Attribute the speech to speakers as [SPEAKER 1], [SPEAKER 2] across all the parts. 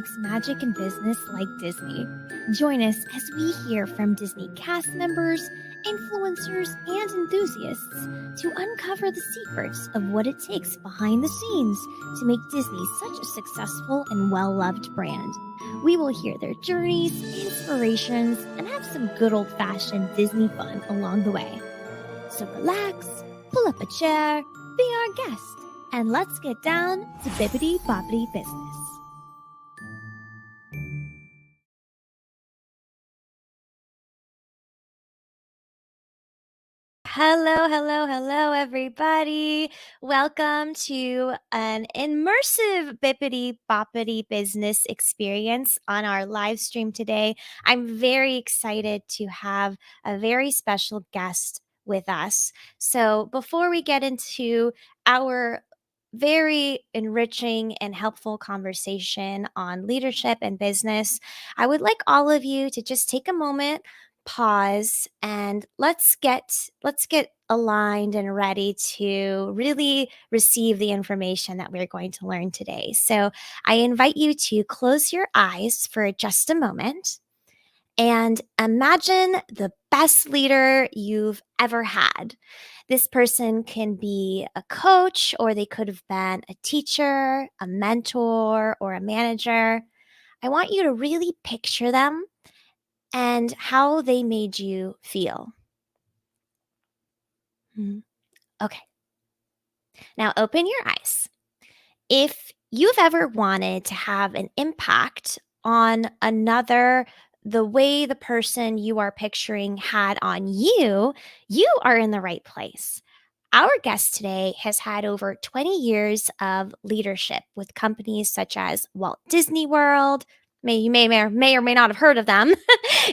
[SPEAKER 1] makes magic in business like Disney. Join us as we hear from Disney cast members, influencers, and enthusiasts to uncover the secrets of what it takes behind the scenes to make Disney such a successful and well-loved brand. We will hear their journeys, inspirations, and have some good old-fashioned Disney fun along the way. So relax, pull up a chair, be our guest, and let's get down to Bippity Boppity Business. Hello, everybody. Welcome to an immersive Bippity Boppity Business experience on our live stream today. I'm very excited to have a very special guest with us. So, before we get into our very enriching and helpful conversation on leadership and business, I would like all of you to just take a moment, pause, and let's get aligned and ready to really receive the information that we're going to learn today. So I invite you to close your eyes for just a moment and imagine the best leader you've ever had. This person can be a coach, or they could have been a teacher, a mentor, or a manager. I want you to really picture them and how they made you feel. Okay. Now open your eyes. If you've ever wanted to have an impact on another, the way the person you are picturing had on you, you are in the right place. Our guest today has had over 20 years of leadership with companies such as Walt Disney World. You may or may not have heard of them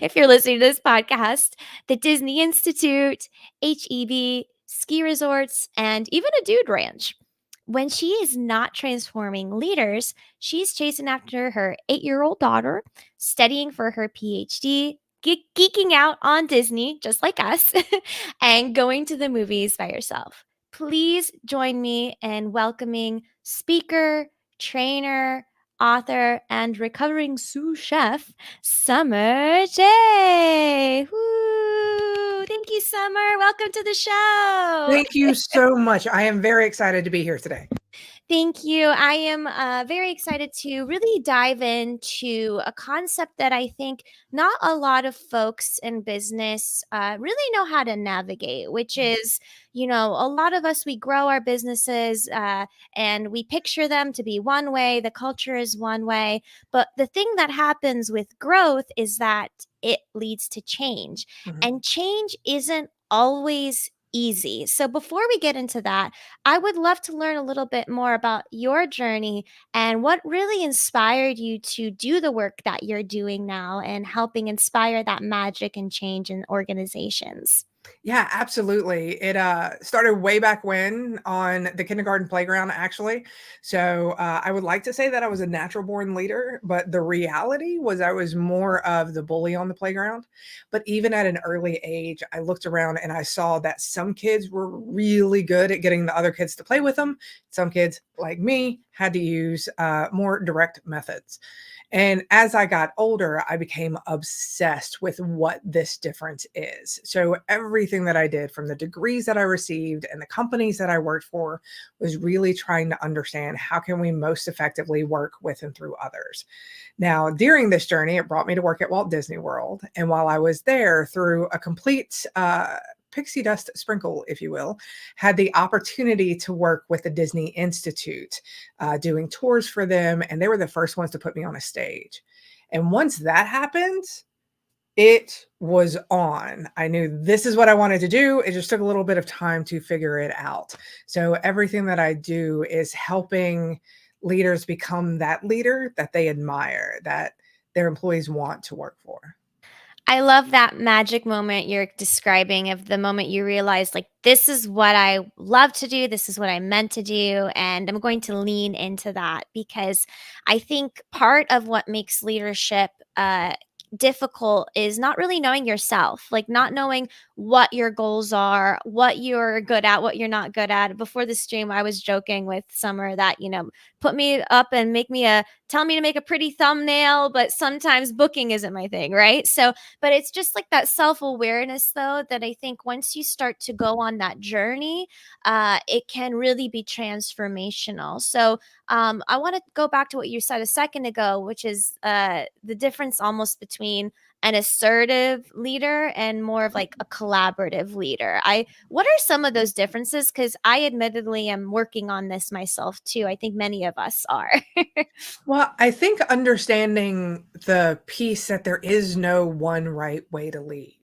[SPEAKER 1] if you're listening to this podcast. The Disney Institute, HEB, ski resorts, and even a dude ranch. When she is not transforming leaders, she's chasing after her 8-year-old daughter, studying for her PhD, geeking out on Disney, just like us, and going to the movies by herself. Please join me in welcoming speaker, trainer, author, and recovering sous chef, Summer J. Woo! Thank you, Summer. Welcome to the show.
[SPEAKER 2] Thank you so much. I am very excited to be here today.
[SPEAKER 1] Thank you. I am very excited to really dive into a concept that I think not a lot of folks in business really know how to navigate, which is, a lot of us, we grow our businesses and we picture them to be one way, the culture is one way. But the thing that happens with growth is that it leads to change, and change isn't always easy. So before we get into that, I would love to learn a little bit more about your journey and what really inspired you to do the work that you're doing now and helping inspire that magic and change in organizations.
[SPEAKER 2] Yeah, absolutely. It started way back when on the kindergarten playground, actually. So I would like to say that I was a natural born leader, but the reality was I was more of the bully on the playground. But even at an early age, I looked around and I saw that some kids were really good at getting the other kids to play with them. Some kids, like me, had to use more direct methods. And as I got older, I became obsessed with what this difference is. So everything that I did, from the degrees that I received and the companies that I worked for, was really trying to understand how can we most effectively work with and through others. Now, during this journey, it brought me to work at Walt Disney World. And while I was there, through a complete pixie dust sprinkle, if you will, had the opportunity to work with the Disney Institute, doing tours for them. And they were the first ones to put me on a stage. And once that happened, it was on. I knew this is what I wanted to do. It just took a little bit of time to figure it out. So everything that I do is helping leaders become that leader that they admire, that their employees want to work for.
[SPEAKER 1] I love that magic moment you're describing, of the moment you realize, like, this is what I love to do. This is what I'm meant to do. And I'm going to lean into that, because I think part of what makes leadership difficult is not really knowing yourself, like not knowing what your goals are, what you're good at, what you're not good at. Before the stream, I was joking with Summer that, put me up and tell me to make a pretty thumbnail, but sometimes booking isn't my thing, right? So, but it's just like that self awareness, though, that I think once you start to go on that journey, it can really be transformational. So, I want to go back to what you said a second ago, which is the difference almost between an assertive leader and more of like a collaborative leader. What are some of those differences? Because I admittedly am working on this myself too. I think many of us are.
[SPEAKER 2] Well, I think understanding the piece that there is no one right way to lead.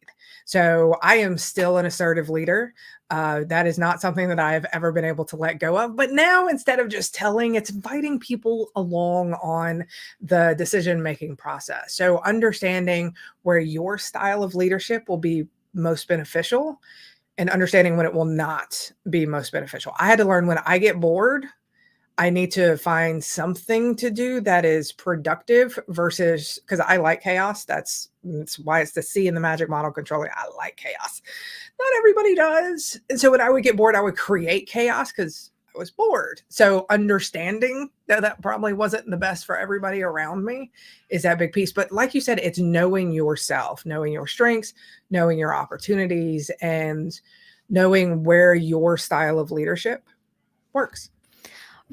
[SPEAKER 2] So I am still an assertive leader. That is not something that I have ever been able to let go of. But now, instead of just telling, it's inviting people along on the decision making process. So understanding where your style of leadership will be most beneficial and understanding when it will not be most beneficial. I had to learn when I get bored, I need to find something to do that is productive versus because I like chaos. That's why it's the C in the magic model controlling. I like chaos. Not everybody does. And so when I would get bored, I would create chaos because I was bored. So understanding that that probably wasn't the best for everybody around me is that big piece. But like you said, it's knowing yourself, knowing your strengths, knowing your opportunities, and knowing where your style of leadership works.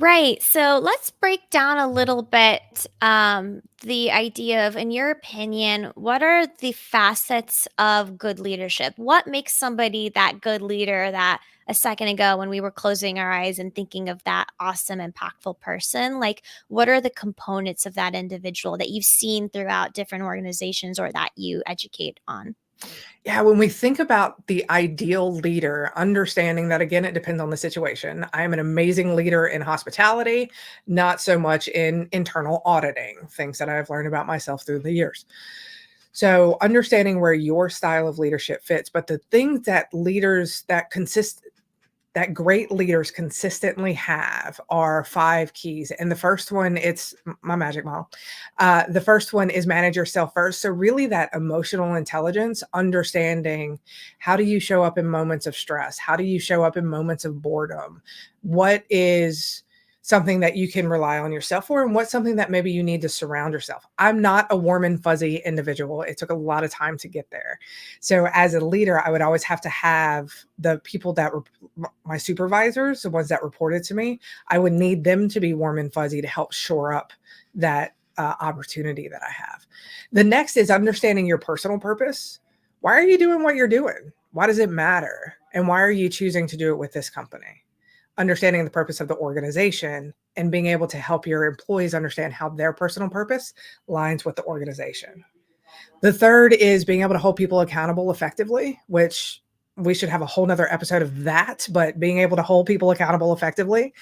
[SPEAKER 1] Right. So let's break down a little bit the idea of, in your opinion, what are the facets of good leadership? What makes somebody that good leader that a second ago when we were closing our eyes and thinking of that awesome, impactful person? Like, what are the components of that individual that you've seen throughout different organizations or that you educate on?
[SPEAKER 2] Yeah, when we think about the ideal leader, understanding that again, it depends on the situation. I am an amazing leader in hospitality, not so much in internal auditing, things that I've learned about myself through the years. So, understanding where your style of leadership fits, but the things that leaders that great leaders consistently have are 5 keys. And the first one, it's my magic model. The first one is manage yourself first. So really that emotional intelligence, understanding how do you show up in moments of stress? How do you show up in moments of boredom? What is something that you can rely on yourself for and what's something that maybe you need to surround yourself. I'm not a warm and fuzzy individual. It took a lot of time to get there. So as a leader, I would always have to have the people that were my supervisors, the ones that reported to me, I would need them to be warm and fuzzy to help shore up that opportunity that I have. The next is understanding your personal purpose. Why are you doing what you're doing? Why does it matter? And why are you choosing to do it with this company? Understanding the purpose of the organization and being able to help your employees understand how their personal purpose lines with the organization. The third is being able to hold people accountable effectively, which we should have a whole nother episode of that, but being able to hold people accountable effectively,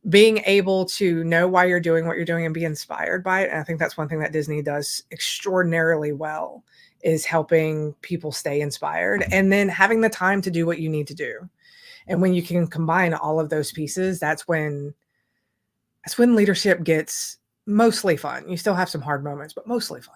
[SPEAKER 2] being able to know why you're doing what you're doing and be inspired by it. And I think that's one thing that Disney does extraordinarily well is helping people stay inspired and then having the time to do what you need to do. And when you can combine all of those pieces, that's when leadership gets mostly fun. You still have some hard moments, but mostly fun.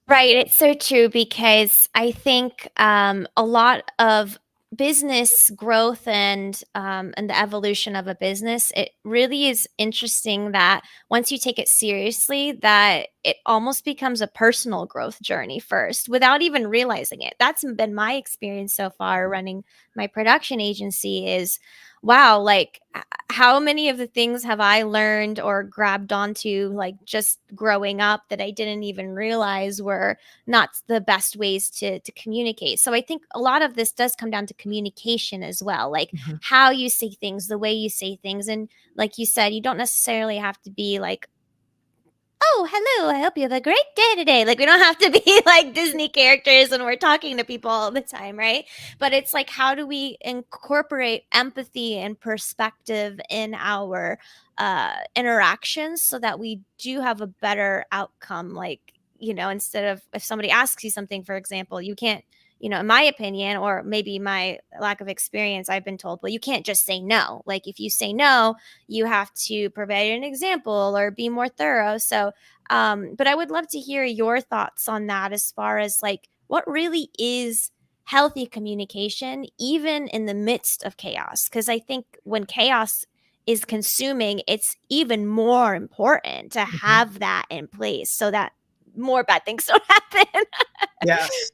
[SPEAKER 1] Right, it's so true because I think a lot of business growth and the evolution of a business, it really is interesting that once you take it seriously, that it almost becomes a personal growth journey first without even realizing it. That's been my experience so far running my production agency is wow, like how many of the things have I learned or grabbed onto like just growing up that I didn't even realize were not the best ways to communicate. So I think a lot of this does come down to communication as well, like
[SPEAKER 2] Mhm.
[SPEAKER 1] how you say things, the way you say things. And like you said, you don't necessarily have to be like, oh, hello, I hope you have a great day today. Like, we don't have to be like Disney characters when we're talking to people all the time, right? But it's like, how do we incorporate empathy and perspective in our interactions so that we do have a better outcome? Like, instead of if somebody asks you something, for example, you can't, in my opinion, or maybe my lack of experience, I've been told, well, you can't just say no. Like, if you say no, you have to provide an example or be more thorough. So But I would love to hear your thoughts on that as far as like what really is healthy communication, even in the midst of chaos. Because I think when chaos is consuming, it's even more important to
[SPEAKER 2] Mhm.
[SPEAKER 1] have that in place so that more bad things don't happen.
[SPEAKER 2] Yes.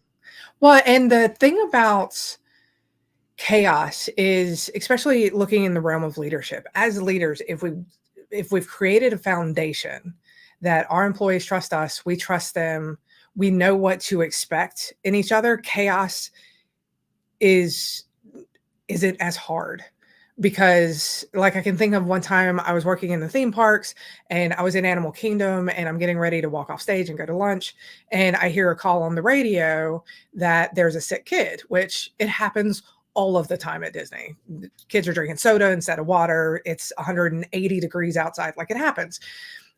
[SPEAKER 2] Well, and the thing about chaos is, especially looking in the realm of leadership, as leaders, if we've created a foundation that our employees trust us, we trust them, we know what to expect in each other, chaos is isn't as hard. Because like I can think of one time I was working in the theme parks and I was in Animal Kingdom and I'm getting ready to walk off stage and go to lunch, and I hear a call on the radio that there's a sick kid, which it happens all of the time at Disney. Kids are drinking soda instead of water. It's 180 degrees outside, like it happens.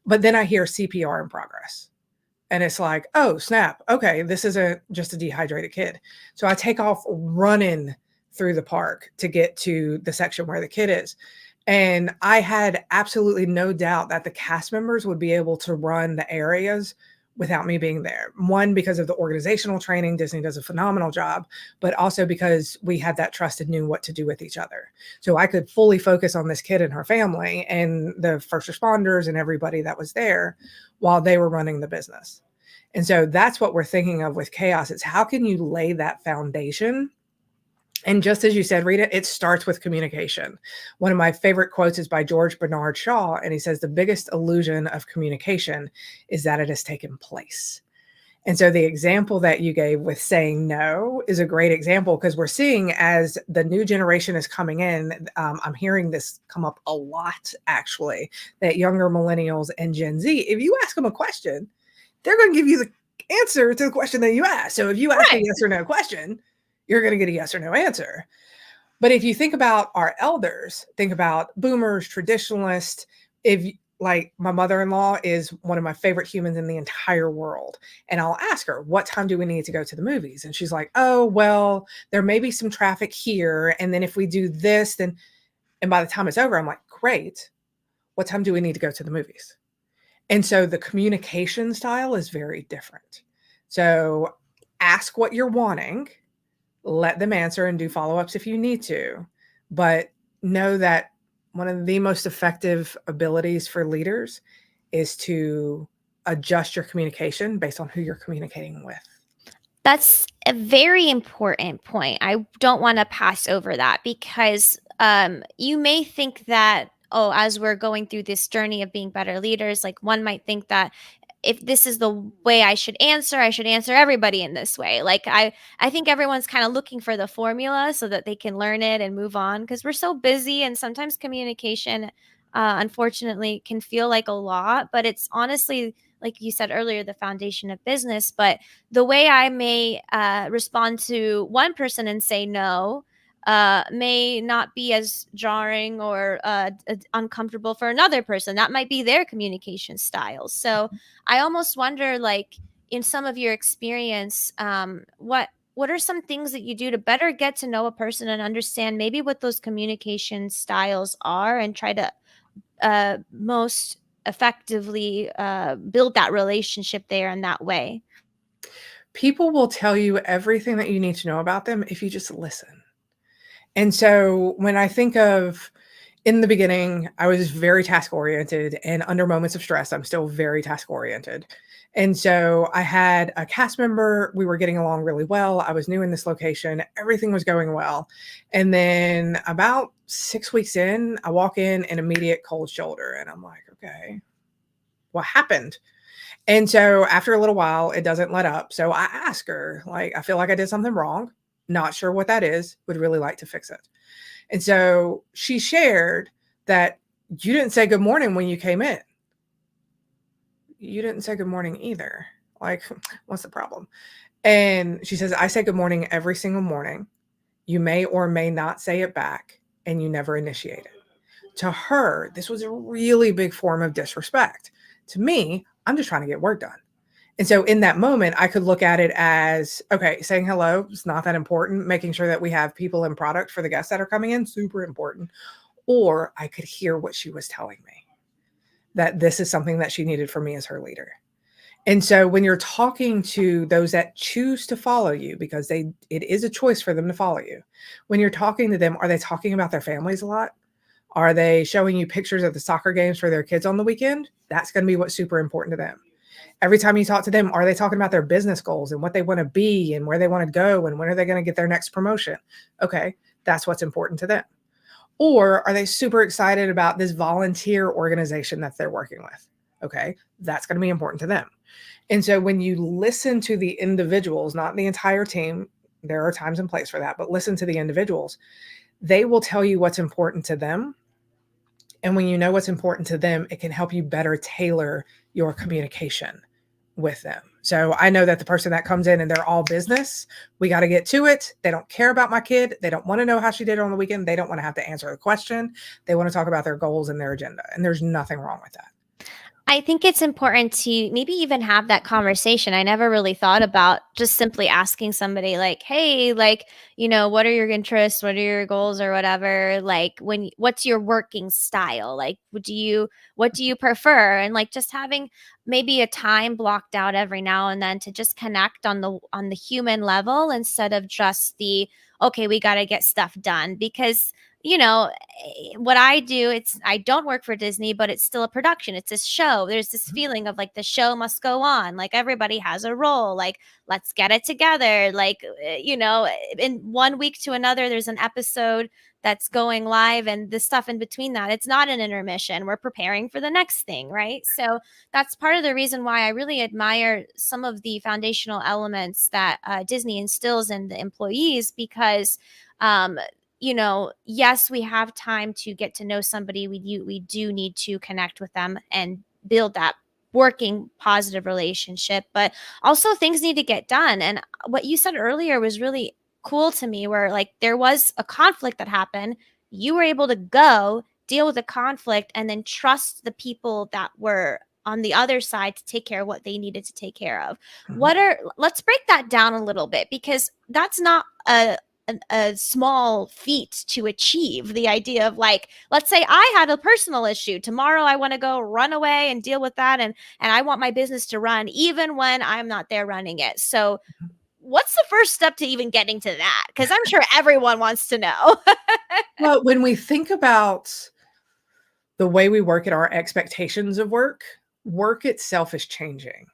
[SPEAKER 2] But then I hear CPR in progress. And it's like, oh, snap. Okay, this isn't just a dehydrated kid. So I take off running through the park to get to the section where the kid is. And I had absolutely no doubt that the cast members would be able to run the areas without me being there. One, because of the organizational training, Disney does a phenomenal job, but also because we had that trust and knew what to do with each other. So I could fully focus on this kid and her family and the first responders and everybody that was there while they were running the business. And so that's what we're thinking of with chaos. It's how can you lay that foundation? And just as you said, Rita, it starts with communication. One of my favorite quotes is by George Bernard Shaw, and he says, the biggest illusion of communication is that it has taken place. And so the example that you gave with saying no is a great example, because we're seeing as the new generation is coming in, I'm hearing this come up a lot, actually, that younger millennials and Gen Z, if you ask them a question, they're going to give you the answer to the question that you ask. So if you ask a
[SPEAKER 1] Right.
[SPEAKER 2] yes or no question, you're going to get a yes or no answer. But if you think about our elders, think about boomers, traditionalists, if like my mother-in-law is one of my favorite humans in the entire world. And I'll ask her, what time do we need to go to the movies? And she's like, oh, well, there may be some traffic here. And then if we do this, then, and by the time it's over, I'm like, great. What time do we need to go to the movies? And so the communication style is very different. So ask what you're wanting, let them answer and do follow-ups if you need to. But know that one of the most effective abilities for leaders is to adjust your communication based on who you're communicating with.
[SPEAKER 1] That's a very important point. I don't want to pass over that because you may think that, oh, as we're going through this journey of being better leaders, like one might think that if this is the way I should answer everybody in this way. Like I think everyone's kind of looking for the formula so that they can learn it and move on because we're so busy and sometimes communication unfortunately can feel like a lot, but it's honestly like you said earlier the foundation of business. But the way I may respond to one person and say no may not be as jarring or uncomfortable for another person. That might be their communication style. So I almost wonder, like, in some of your experience, what are some things that you do to better get to know a person and understand maybe what those communication styles are and try to most effectively build that relationship there in that way?
[SPEAKER 2] People will tell you everything that you need to know about them if you just listen. And so when I think of in the beginning, I was very task oriented, and under moments of stress, I'm still very task oriented. And so I had a cast member, we were getting along really well. I was new in this location, everything was going well. And then about 6 weeks in, I walk in an immediate cold shoulder, and I'm like, okay, what happened? And so after a little while, it doesn't let up. So I ask her, like, I feel like I did something wrong, not sure what that is, would really like to fix it. And so she shared that you didn't say good morning when you came in. You didn't say good morning either. Like, what's the problem? And she says, I say good morning every single morning. You may or may not say it back, and you never initiate it. To her, this was a really big form of disrespect. To me, I'm just trying to get work done. And so in that moment, I could look at it as, okay, saying hello is not that important. Making sure that we have people and product for the guests that are coming in, super important. Or I could hear what she was telling me, that this is something that she needed from me as her leader. And so when you're talking to those that choose to follow you, because it is a choice for them to follow you. When you're talking to them, are they talking about their families a lot? Are they showing you pictures of the soccer games for their kids on the weekend? That's going to be what's super important to them. Every time you talk to them, are they talking about their business goals and what they want to be and where they want to go and when are they going to get their next promotion? Okay, that's what's important to them. Or are they super excited about this volunteer organization that they're working with? Okay, that's going to be important to them. And so when you listen to the individuals, not the entire team, there are times and place for that, but listen to the individuals, they will tell you what's important to them. And when you know what's important to them, it can help you better tailor your communication with them. So I know that the person that comes in and they're all business, we got to get to it. They don't care about my kid. They don't want to know how she did on the weekend. They don't want to have to answer the question. They want to talk about their goals and their agenda. And there's nothing wrong with that.
[SPEAKER 1] I think it's important to maybe even have that conversation. I never really thought about just simply asking somebody like, "Hey, like, what are your interests? What are your goals or whatever? Like, what's your working style? Like, what do you prefer?" And like just having maybe a time blocked out every now and then to just connect on the human level instead of just the, okay, we got to get stuff done because what I do, I don't work for Disney, but it's still a production. It's a show. There's this feeling of like the show must go on. Like everybody has a role. Like let's get it together. Like in one week to another, there's an episode that's going live, and the stuff in between that, it's not an intermission. We're preparing for the next thing, right? So that's part of the reason why I really admire some of the foundational elements that Disney instills in the employees because um, yes, we have time to get to know somebody. We do need to connect with them and build that working positive relationship, but also things need to get done. And what you said earlier was really cool to me, where like there was a conflict that happened. You were able to go deal with the conflict and then trust the people that were on the other side to take care of what they needed to take care of.
[SPEAKER 2] Mhm.
[SPEAKER 1] Let's break that down a little bit because that's not a small feat to achieve. The idea of like, let's say I had a personal issue tomorrow, I want to go run away and deal with that, and I want my business to run even when I'm not there running it. So what's the first step to even getting to that? Because I'm sure everyone wants to know.
[SPEAKER 2] Well, when we think about the way we work and our expectations of work, work itself is changing.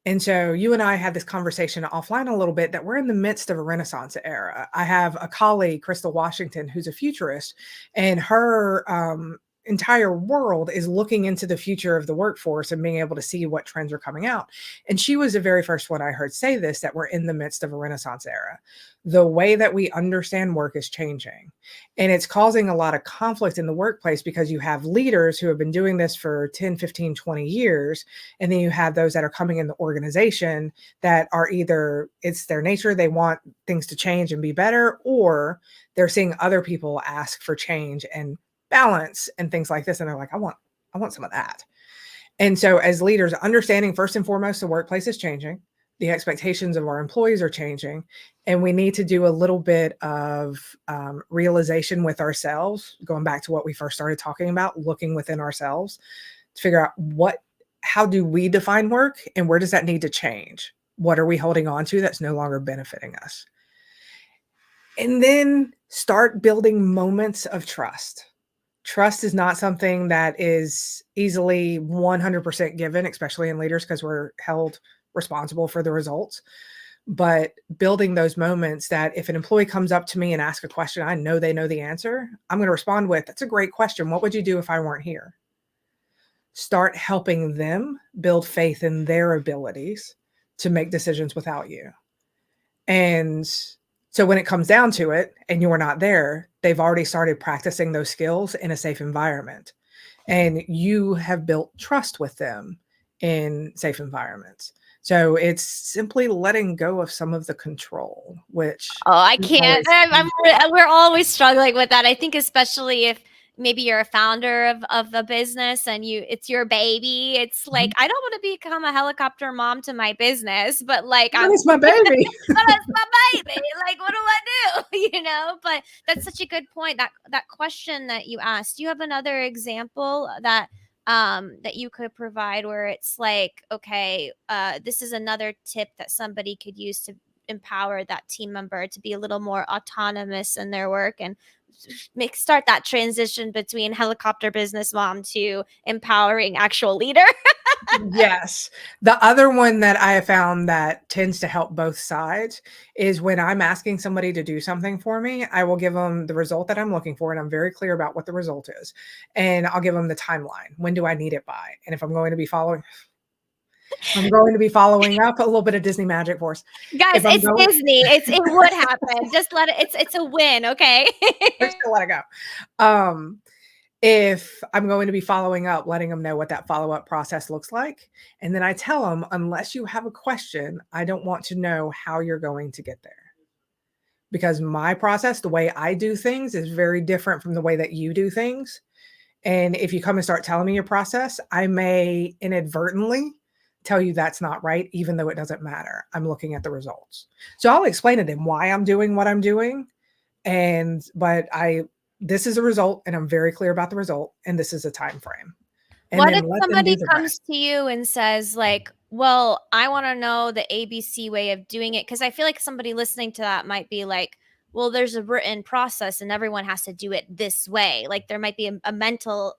[SPEAKER 2] And so you and I had this conversation offline a little bit that we're in the midst of a renaissance era. I have a colleague, Crystal Washington, who's a futurist, and her entire world is looking into the future of the workforce and being able to see what trends are coming out. And she was the very first one I heard say this, that we're in the midst of a renaissance era. The way that we understand work is changing. And it's causing a lot of conflict in the workplace because you have leaders who have been doing this for 10, 15, 20 years. And then you have those that are coming in the organization that are either it's their nature, they want things to change and be better, or they're seeing other people ask for change and balance and things like this. And they're like, I want some of that. And so as leaders, understanding first and foremost, the workplace is changing. The expectations of our employees are changing. And we need to do a little bit of realization with ourselves, going back to what we first started talking about, looking within ourselves to figure out how do we define work and where does that need to change? What are we holding on to that's no longer benefiting us? And then start building moments of trust. Trust is not something that is easily 100% given, especially in leaders, because we're held responsible for the results. But building those moments that if an employee comes up to me and asks a question, I know they know the answer. I'm going to respond with, "That's a great question. What would you do if I weren't here?" Start helping them build faith in their abilities to make decisions without you. And so when it comes down to it and you're not there, they've already started practicing those skills in a safe environment. And you have built trust with them in safe environments. So it's simply letting go of some of the control, which
[SPEAKER 1] Oh, I
[SPEAKER 2] isn't
[SPEAKER 1] can't.
[SPEAKER 2] always easy.
[SPEAKER 1] We're always struggling with that. I think especially if maybe you're a founder of a business and it's your baby. It's like
[SPEAKER 2] Mhm.
[SPEAKER 1] I don't want to become a helicopter mom to my business, but like
[SPEAKER 2] That is my baby.
[SPEAKER 1] but it's my baby. Like, what do I do? But that's such a good point. That question that you asked. Do you have another example that that you could provide where it's like, okay, this is another tip that somebody could use to empower that team member to be a little more autonomous in their work and start that transition between helicopter business mom to empowering actual leader?
[SPEAKER 2] Yes. The other one that I have found that tends to help both sides is when I'm asking somebody to do something for me, I will give them the result that I'm looking for, and I'm very clear about what the result is. And I'll give them the timeline. When do I need it by? And if I'm going to be following up a little bit of Disney magic force.
[SPEAKER 1] Guys,
[SPEAKER 2] If I'm
[SPEAKER 1] it's
[SPEAKER 2] going
[SPEAKER 1] Disney. It would happen. Just let it. It's a win, okay?
[SPEAKER 2] just to let it go. If I'm going to be following up, letting them know what that follow-up process looks like, and then I tell them, "Unless you have a question, I don't want to know how you're going to get there." Because my process, the way I do things is very different from the way that you do things, and if you come and start telling me your process, I may inadvertently tell you that's not right, even though it doesn't matter. I'm looking at the results. So I'll explain to them why I'm doing what I'm doing, but I this is a result, and I'm very clear about the result, and this is a time frame, and
[SPEAKER 1] What if
[SPEAKER 2] then let them do
[SPEAKER 1] somebody
[SPEAKER 2] the
[SPEAKER 1] comes
[SPEAKER 2] rest.
[SPEAKER 1] to you and says, like, well, I want to know the ABC way of doing it? Because I feel like somebody listening to that might be like, well, there's a written process and everyone has to do it this way. Like, there might be a mental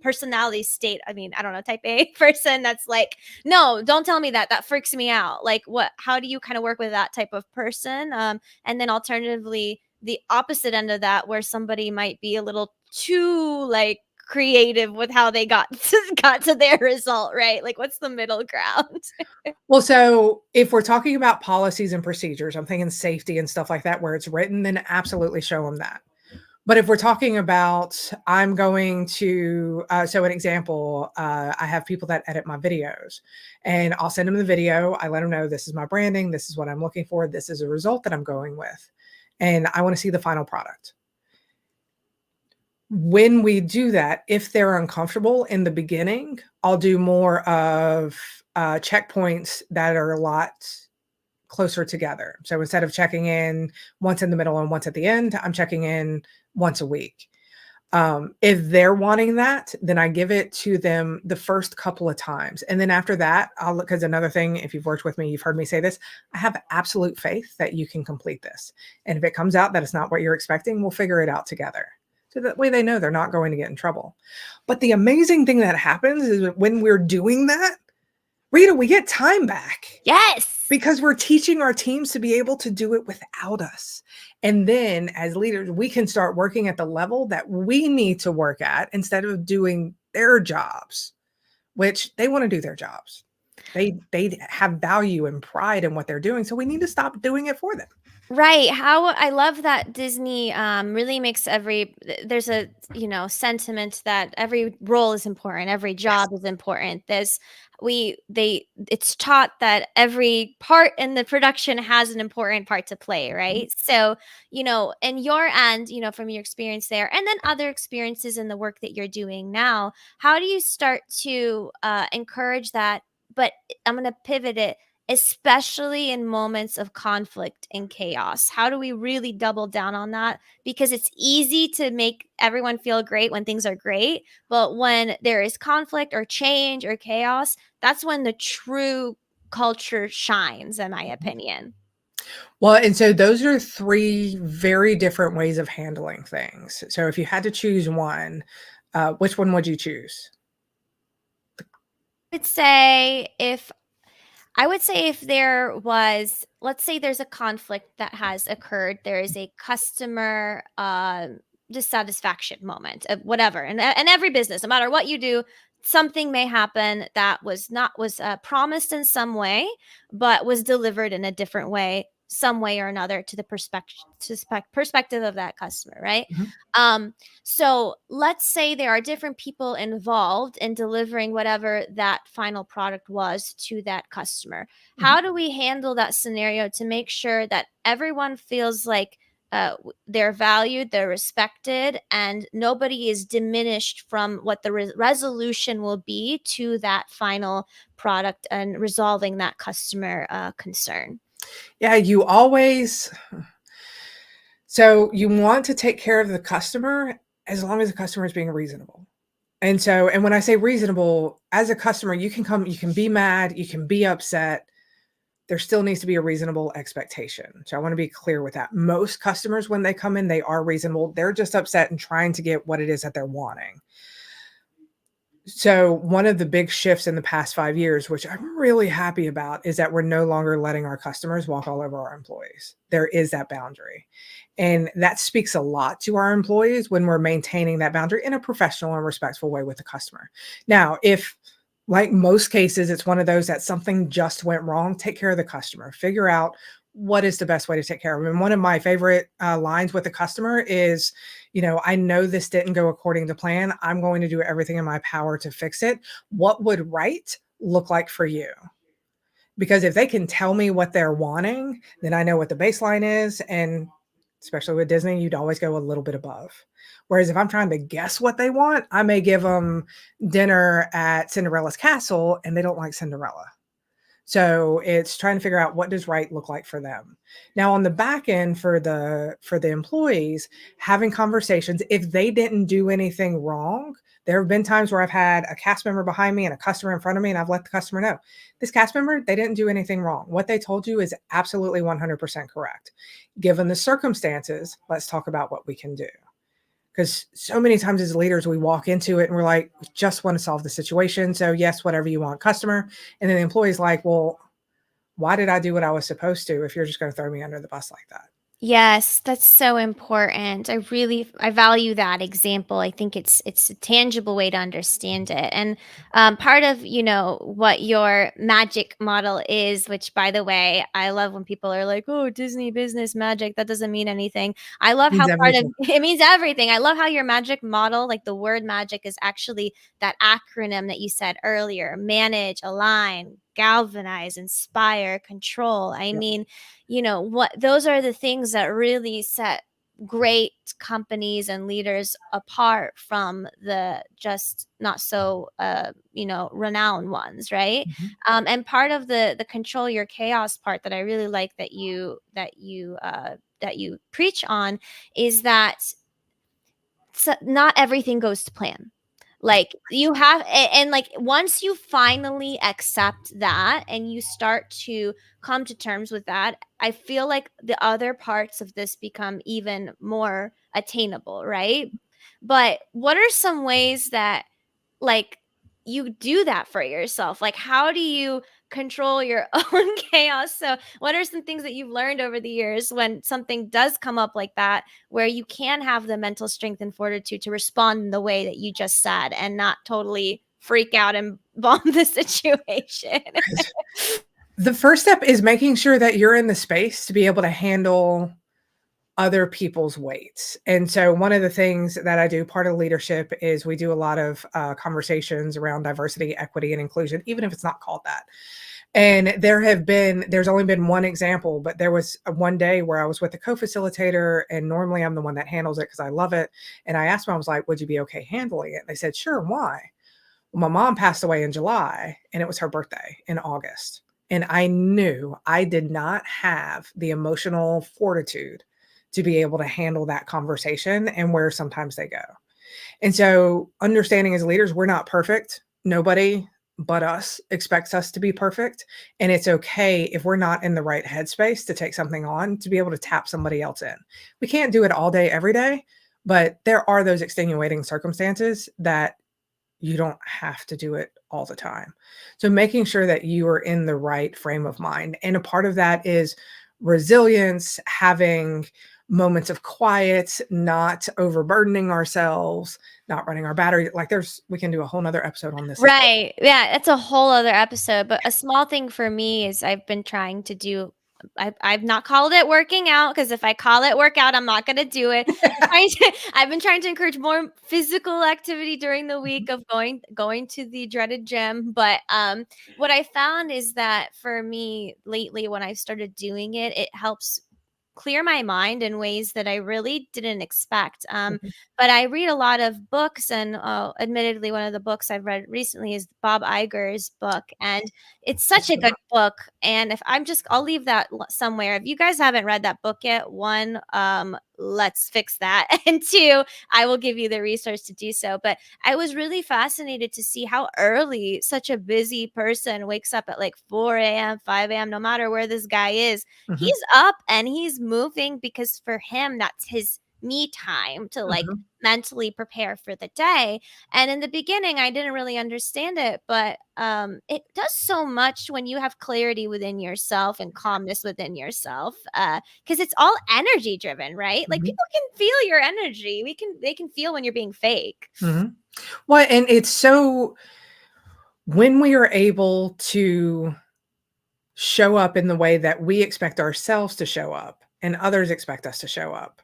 [SPEAKER 1] personality state. I mean, I don't know, type A person that's like, no, don't tell me that. That freaks me out. Like, how do you kind of work with that type of person? And then alternatively, the opposite end of that, where somebody might be a little too like creative with how they got to their result, right? Like, what's the middle ground?
[SPEAKER 2] Well, so if we're talking about policies and procedures, I'm thinking safety and stuff like that where it's written, then absolutely show them that. But if we're talking about, I'm going to, so an example, I have people that edit my videos, and I'll send them the video. I let them know this is my branding, this is what I'm looking for, this is a result that I'm going with, and I want to see the final product. When we do that, if they're uncomfortable in the beginning, I'll do more of checkpoints that are a lot closer together. So instead of checking in once in the middle and once at the end, I'm checking in once a week. If they're wanting that, then I give it to them the first couple of times. And then after that, I'll look, because another thing, if you've worked with me, you've heard me say this, I have absolute faith that you can complete this. And if it comes out that it's not what you're expecting, we'll figure it out together. So that way they know they're not going to get in trouble. But the amazing thing that happens is when we're doing that, Rita, we get time back
[SPEAKER 1] Yes.
[SPEAKER 2] because we're teaching our teams to be able to do it without us. And then as leaders, we can start working at the level that we need to work at instead of doing their jobs, which they want to do their jobs. They have value and pride in what they're doing. So we need to stop doing it for them.
[SPEAKER 1] Right. How I love that Disney really makes there's a, sentiment that every role is important, every
[SPEAKER 2] Yes.
[SPEAKER 1] job is important. It's taught that every part in the production has an important part to play,
[SPEAKER 2] Mhm.
[SPEAKER 1] right? So, in your end, from your experience there and then other experiences in the work that you're doing now, how do you start to encourage that? But I'm going to pivot it, especially in moments of conflict and chaos. How do we really double down on that? Because it's easy to make everyone feel great when things are great, but when there is conflict or change or chaos, that's when the true culture shines, in my opinion.
[SPEAKER 2] Well, and so those are three very different ways of handling things. So if you had to choose one, which one would you choose?
[SPEAKER 1] I'd say if I would say if there was, let's say there's a conflict that has occurred, there is a customer dissatisfaction moment of whatever, and every business, no matter what you do, something may happen that was promised in some way, but was delivered in a different way, some way or another, to the perspective of that customer, right?
[SPEAKER 2] Mhm,
[SPEAKER 1] Um, so let's say there are different people involved in delivering whatever that final product was to that customer.
[SPEAKER 2] mhm.
[SPEAKER 1] How do we handle that scenario to make sure that everyone feels like they're valued, they're respected, and nobody is diminished from what the resolution will be to that final product and resolving that customer concern?
[SPEAKER 2] Yeah, you want to take care of the customer as long as the customer is being reasonable. And when I say reasonable, as a customer, you can be mad, you can be upset. There still needs to be a reasonable expectation. So I want to be clear with that. Most customers, when they come in, they are reasonable. They're just upset and trying to get what it is that they're wanting. So one of the big shifts in the past 5 years, which I'm really happy about, is that we're no longer letting our customers walk all over our employees. There is that boundary. And that speaks a lot to our employees when we're maintaining that boundary in a professional and respectful way with the customer. Now, if like most cases, it's one of those that something just went wrong, take care of the customer, figure out what is the best way to take care of them. And one of my favorite lines with the customer is, I know this didn't go according to plan. I'm going to do everything in my power to fix it. What would right look like for you? Because if they can tell me what they're wanting, then I know what the baseline is. And especially with Disney, you'd always go a little bit above. Whereas if I'm trying to guess what they want, I may give them dinner at Cinderella's castle and they don't like Cinderella. So it's trying to figure out what does right look like for them. Now on the back end for the employees, having conversations, if they didn't do anything wrong, there have been times where I've had a cast member behind me and a customer in front of me, and I've let the customer know this cast member, they didn't do anything wrong. What they told you is absolutely 100% correct. Given the circumstances, let's talk about what we can do. Because so many times as leaders, we walk into it and we're like, we just want to solve the situation. So, yes, whatever you want, customer. And then the employee's like, well, why did I do what I was supposed to if you're just going to throw me under the bus like that?
[SPEAKER 1] Yes, that's so important. I value that example. I think it's a tangible way to understand it. And part of, what your magic model is, which by the way, I love when people are like, "Oh, Disney business magic, that doesn't mean anything." I love how
[SPEAKER 2] Means
[SPEAKER 1] part of
[SPEAKER 2] everything.
[SPEAKER 1] it means everything. I love how your magic model, like the word magic is actually that acronym that you said earlier: manage, align, galvanize, inspire, control. I
[SPEAKER 2] Yep.
[SPEAKER 1] mean, what those are the things that really set great companies and leaders apart from the just not so renowned ones, right?
[SPEAKER 2] Mhm.
[SPEAKER 1] And part of the control your chaos part that I really like that you preach on is that not everything goes to plan. Like you have and like once you finally accept that and you start to come to terms with that, I feel like the other parts of this become even more attainable, right? But what are some ways that like you do that for yourself? Like how do you control your own chaos? So, what are some things that you've learned over the years when something does come up like that where you can have the mental strength and fortitude to respond in the way that you just said and not totally freak out and bomb the situation?
[SPEAKER 2] The first step is making sure that you're in the space to be able to handle other people's weights. And so one of the things that I do, part of leadership, is we do a lot of conversations around diversity, equity, and inclusion, even if it's not called that. And there's only been one example, but there was one day where I was with a co-facilitator, and normally I'm the one that handles it because I love it. And I asked them, I was like, would you be okay handling it? They said, sure. Why? Well, my mom passed away in July, and it was her birthday in August. And I knew I did not have the emotional fortitude to be able to handle that conversation and where sometimes they go. And so, understanding as leaders, we're not perfect. Nobody but us expects us to be perfect. And it's okay if we're not in the right headspace to take something on to be able to tap somebody else in. We can't do it all day, every day, but there are those extenuating circumstances that you don't have to do it all the time. So making sure that you are in the right frame of mind. And a part of that is resilience, having moments of quiet, not overburdening ourselves, not running our battery. Like we can do a whole nother episode on this as well.
[SPEAKER 1] Right. Yeah, that's a whole other episode. But a small thing for me is I've been trying to do I've not called it working out because if I call it workout, I'm not gonna do it. I've been trying to encourage more physical activity during the
[SPEAKER 2] Mhm.
[SPEAKER 1] week of going to the dreaded gym. But what I found is that for me lately when I started doing it, it helps clear my mind in ways that I really didn't expect.
[SPEAKER 2] Mhm.
[SPEAKER 1] But I read a lot of books, and admittedly, one of the books I've read recently is Bob Iger's book, and it's such
[SPEAKER 2] That's
[SPEAKER 1] a
[SPEAKER 2] good.
[SPEAKER 1] good book. And if I'm just, I'll leave that somewhere. If you guys haven't read that book yet, one, let's fix that, and two, I will give you the resource to do so. But I was really fascinated to see how early such a busy person wakes up at like 4 a.m., 5 a.m., no matter where this guy is.
[SPEAKER 2] Mhm.
[SPEAKER 1] He's up and he's moving because for him, that's his me time to like
[SPEAKER 2] Mhm.
[SPEAKER 1] mentally prepare for the day. And in the beginning, I didn't really understand it, but it does so much when you have clarity within yourself and calmness within yourself. Because it's all energy driven, right? Like
[SPEAKER 2] Mhm.
[SPEAKER 1] people can feel your energy. They can feel when you're being fake.
[SPEAKER 2] Mhm. Well, and it's so when we are able to show up in the way that we expect ourselves to show up and others expect us to show up,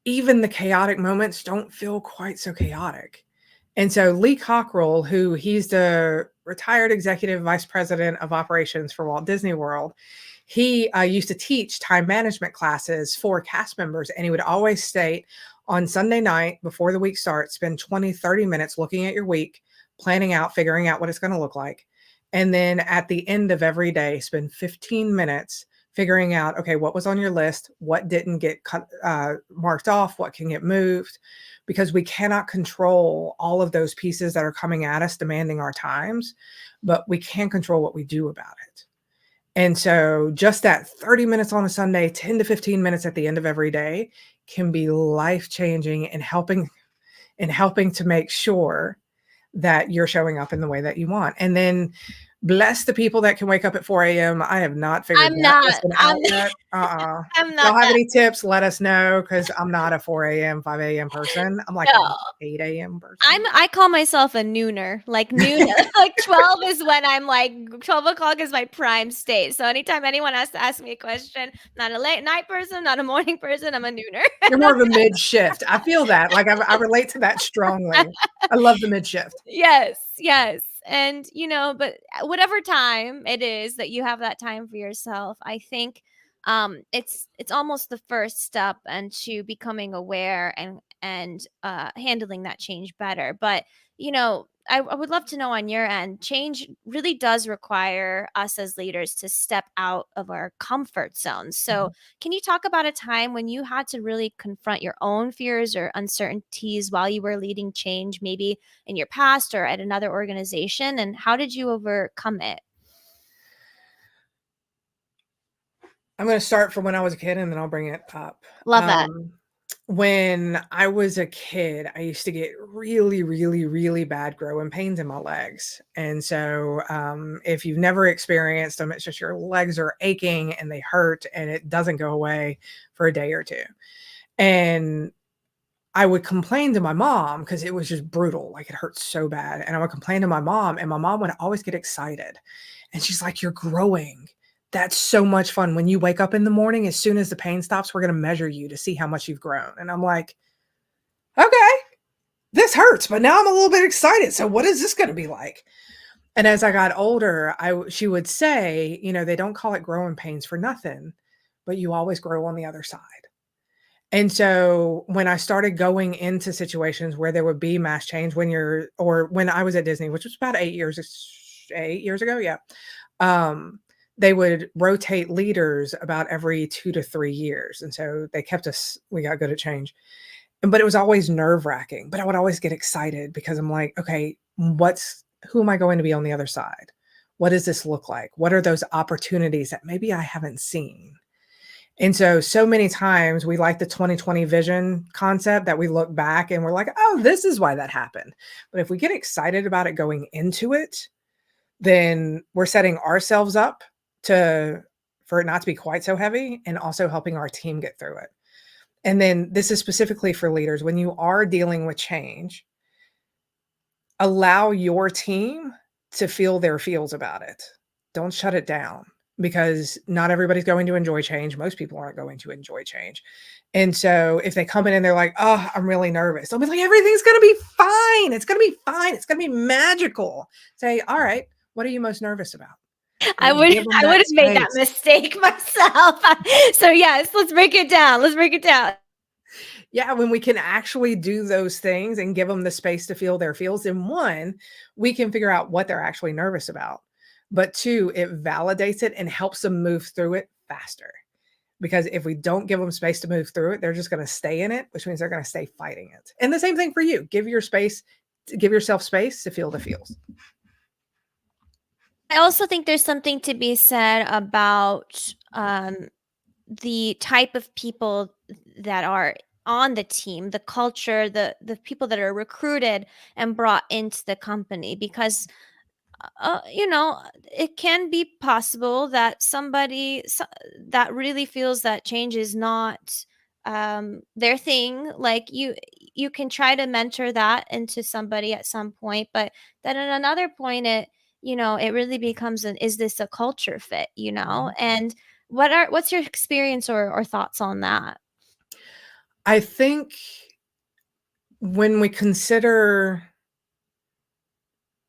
[SPEAKER 2] even the chaotic moments don't feel quite so chaotic. And so Lee Cockrell, who he's the retired executive vice president of operations for Walt Disney World, he used to teach time management classes for cast members. And he would always state on Sunday night before the week starts, spend 20, 30 minutes looking at your week, planning out, figuring out what it's going to look like. And then at the end of every day, spend 15 minutes figuring out, okay, what was on your list, what didn't get cut, marked off, what can get moved, because we cannot control all of those pieces that are coming at us, demanding our times, but we can control what we do about it. And so just that 30 minutes on a Sunday, 10 to 15 minutes at the end of every day can be life changing and helping to make sure that you're showing up in the way that you want. And then bless the people that can wake up at 4 a.m. I have not figured
[SPEAKER 1] I'm
[SPEAKER 2] that
[SPEAKER 1] not.
[SPEAKER 2] lesson out yet.
[SPEAKER 1] I'm
[SPEAKER 2] If y'all
[SPEAKER 1] not
[SPEAKER 2] have
[SPEAKER 1] that.
[SPEAKER 2] any tips, let us know because I'm not a 4 a.m., 5 a.m. person. I'm like
[SPEAKER 1] No.
[SPEAKER 2] an 8 a.m. person.
[SPEAKER 1] I call myself a nooner. Like noon, like 12 is when I'm like 12 o'clock is my prime state. So anytime anyone has to ask me a question, not a late night person, not a morning person, I'm a nooner.
[SPEAKER 2] You're more of a mid shift. I feel that. Like I relate to that strongly. I love the mid shift.
[SPEAKER 1] Yes, yes. And, but whatever time it is that you have that time for yourself, I think it's almost the first step into becoming aware and handling that change better. But, I would love to know on your end, change really does require us as leaders to step out of our comfort zones. So,
[SPEAKER 2] Mhm.
[SPEAKER 1] can you talk about a time when you had to really confront your own fears or uncertainties while you were leading change, maybe in your past or at another organization, and how did you overcome it?
[SPEAKER 2] I'm going to start from when I was a kid and then I'll bring it up.
[SPEAKER 1] Love that.
[SPEAKER 2] When I was a kid, I used to get really, really, really bad growing pains in my legs. And so, if you've never experienced them, it's just your legs are aching and they hurt and it doesn't go away for a day or two. And I would complain to my mom because it was just brutal. Like it hurt so bad. And I would complain to my mom, and my mom would always get excited. And she's like, "You're growing. That's so much fun. When you wake up in the morning, as soon as the pain stops, we're going to measure you to see how much you've grown." And I'm like, "Okay, this hurts, but now I'm a little bit excited. So what is this going to be like?" And as I got older, she would say, they don't call it growing pains for nothing, but you always grow on the other side. And so when I started going into situations where there would be mass change or when I was at Disney, which was about 8 years ago, yeah. They would rotate leaders about every 2 to 3 years. And so we got good at change. But it was always nerve-wracking, but I would always get excited because I'm like, "Okay, who am I going to be on the other side? What does this look like? What are those opportunities that maybe I haven't seen?" And so many times we like the 2020 vision concept that we look back and we're like, "Oh, this is why that happened." But if we get excited about it going into it, then we're setting ourselves up to for it not to be quite so heavy and also helping our team get through it. And then this is specifically for leaders. When you are dealing with change, allow your team to feel their feels about it. Don't shut it down because not everybody's going to enjoy change. Most people aren't going to enjoy change. And so if they come in and they're like, "Oh, I'm really nervous," they'll be like, "Everything's going to be fine. It's going to be fine. It's going to be magical." Say, "All right, what are you most nervous about?"
[SPEAKER 1] I would
[SPEAKER 2] Give them
[SPEAKER 1] I would
[SPEAKER 2] that
[SPEAKER 1] have made that
[SPEAKER 2] space.
[SPEAKER 1] mistake myself. So, yes, let's break it down. Let's break it down.
[SPEAKER 2] Yeah, when we can actually do those things and give them the space to feel their feels, then one, we can figure out what they're actually nervous about. But two, it validates it and helps them move through it faster. Because if we don't give them space to move through it, they're just going to stay in it, which means they're going to stay fighting it. And the same thing for you. Give yourself space to feel the feels.
[SPEAKER 1] I also think there's something to be said about, the type of people that are on the team, the culture, the people that are recruited and brought into the company, because you know, it can be possible that that really feels that change is not their thing. Like, you can try to mentor that into somebody at some point, but then at another point, it really becomes an, is this a culture fit,
[SPEAKER 2] Mhm.
[SPEAKER 1] and what's your experience or thoughts on that?
[SPEAKER 2] I think when we consider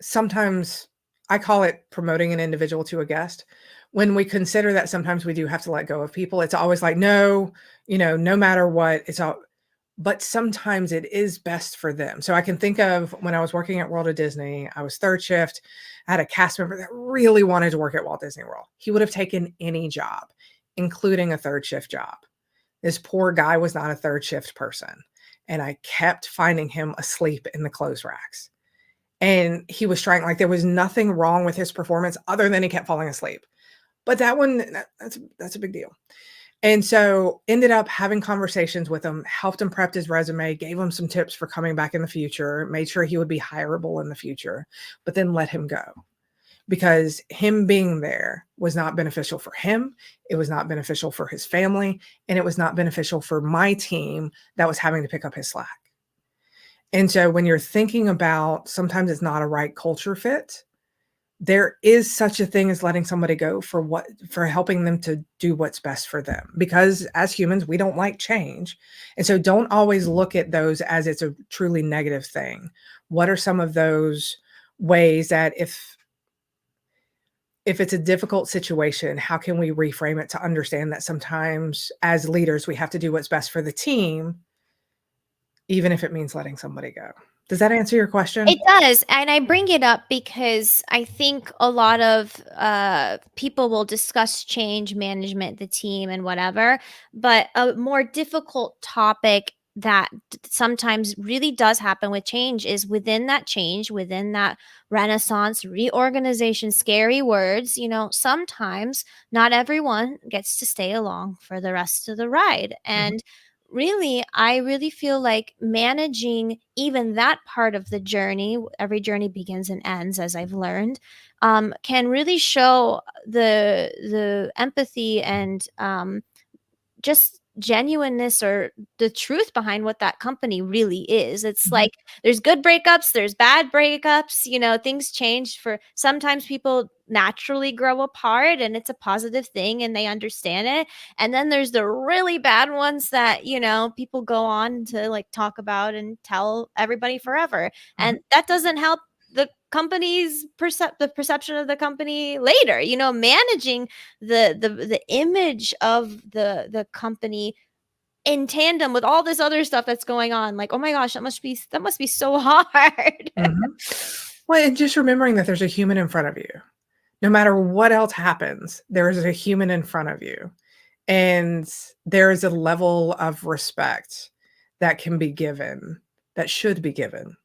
[SPEAKER 2] sometimes I call it promoting an individual to a guest. When we consider that sometimes we do have to let go of people, it's always like, no, no matter what, it's all, but sometimes it is best for them. So I can think of when I was working at World of Disney, I was third shift. I had a cast member that really wanted to work at Walt Disney World. He would have taken any job, including a third shift job. This poor guy was not a third shift person. And I kept finding him asleep in the clothes racks. And he was trying, like, there was nothing wrong with his performance other than he kept falling asleep. But that one, that's a big deal. And so ended up having conversations with him, helped him prep his resume, gave him some tips for coming back in the future, made sure he would be hireable in the future, but then let him go because him being there was not beneficial for him. It was not beneficial for his family, and it was not beneficial for my team that was having to pick up his slack. And so when you're thinking about sometimes it's not a right culture fit, there is such a thing as letting somebody go for helping them to do what's best for them. Because as humans, we don't like change. And so don't always look at those as it's a truly negative thing. What are some of those ways that if it's a difficult situation, how can we reframe it to understand that sometimes as leaders we have to do what's best for the team even if it means letting somebody go. Does that answer your question?
[SPEAKER 1] It does, and I bring it up because I think a lot of people will discuss change management, the team, and whatever. But a more difficult topic that sometimes really does happen with change is within that change, within that renaissance, reorganization, scary words. Sometimes not everyone gets to stay along for the rest of the ride.
[SPEAKER 2] Mhm,
[SPEAKER 1] And really, I really feel like managing even that part of the journey, every journey begins and ends, as I've learned, can really show the empathy and just genuineness or the truth behind what that company really is. It's
[SPEAKER 2] mhm,
[SPEAKER 1] like there's good breakups, there's bad breakups, things change. For sometimes people naturally grow apart and it's a positive thing and they understand it. And then there's the really bad ones that, people go on to like talk about and tell everybody forever.
[SPEAKER 2] mhm,
[SPEAKER 1] And that doesn't help the perception of the company later. Managing the image of the company in tandem with all this other stuff that's going on. Like, oh my gosh, that must be so hard.
[SPEAKER 2] mhm. Well, and just remembering that there's a human in front of you. No matter what else happens, there is a human in front of you. And there is a level of respect that can be given, that should be given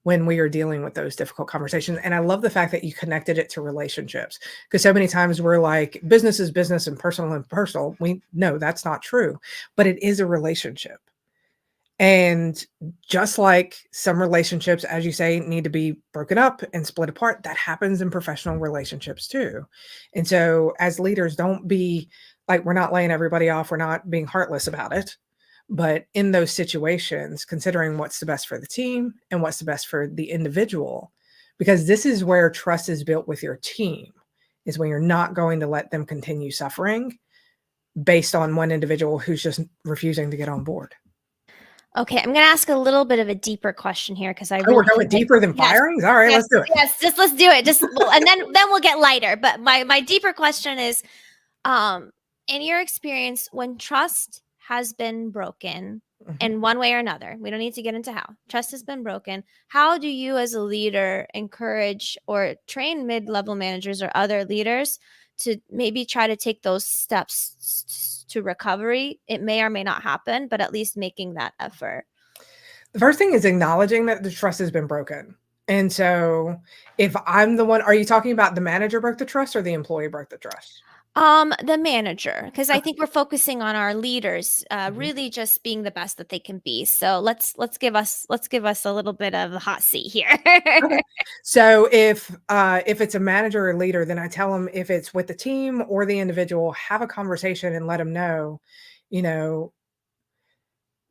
[SPEAKER 2] when we are dealing with those difficult conversations. And I love the fact that you connected it to relationships because so many times we're like, business is business and personal and personal. We know that's not true, but it is a relationship. And just like some relationships, as you say, need to be broken up and split apart, that happens in professional relationships too. And so, as leaders, don't be like, we're not laying everybody off, we're not being heartless about it. But in those situations, considering what's the best for the team and what's the best for the individual, because this is where trust is built with your team, is when you're not going to let them continue suffering based on one individual who's just refusing to get on board.
[SPEAKER 1] Okay, I'm gonna ask a little bit of a deeper question here because I
[SPEAKER 2] Oh, we're
[SPEAKER 1] really
[SPEAKER 2] going
[SPEAKER 1] feel like
[SPEAKER 2] deeper than
[SPEAKER 1] yes,
[SPEAKER 2] firings? All right,
[SPEAKER 1] yes,
[SPEAKER 2] let's do it.
[SPEAKER 1] yes. Just let's do it. Just well, and then we'll get lighter. But my deeper question is, um, in your experience, when trust has been broken
[SPEAKER 2] Mhm.
[SPEAKER 1] in one way or another, we don't need to get into how trust has been broken. How do you, as a leader, encourage or train mid-level managers or other leaders to maybe try to take those steps to recovery? It may or may not happen, but at least making that effort.
[SPEAKER 2] The first thing is acknowledging that the trust has been broken. And so if I'm the one, are you talking about the manager broke the trust or the employee broke the trust?
[SPEAKER 1] The manager, because I think we're focusing on our leaders,
[SPEAKER 2] Okay.
[SPEAKER 1] really just being the best that they can be. So let's give us a little bit of a hot seat here.
[SPEAKER 2] Okay. So if it's a manager or leader, then I tell them if it's with the team or the individual, have a conversation and let them know, you know,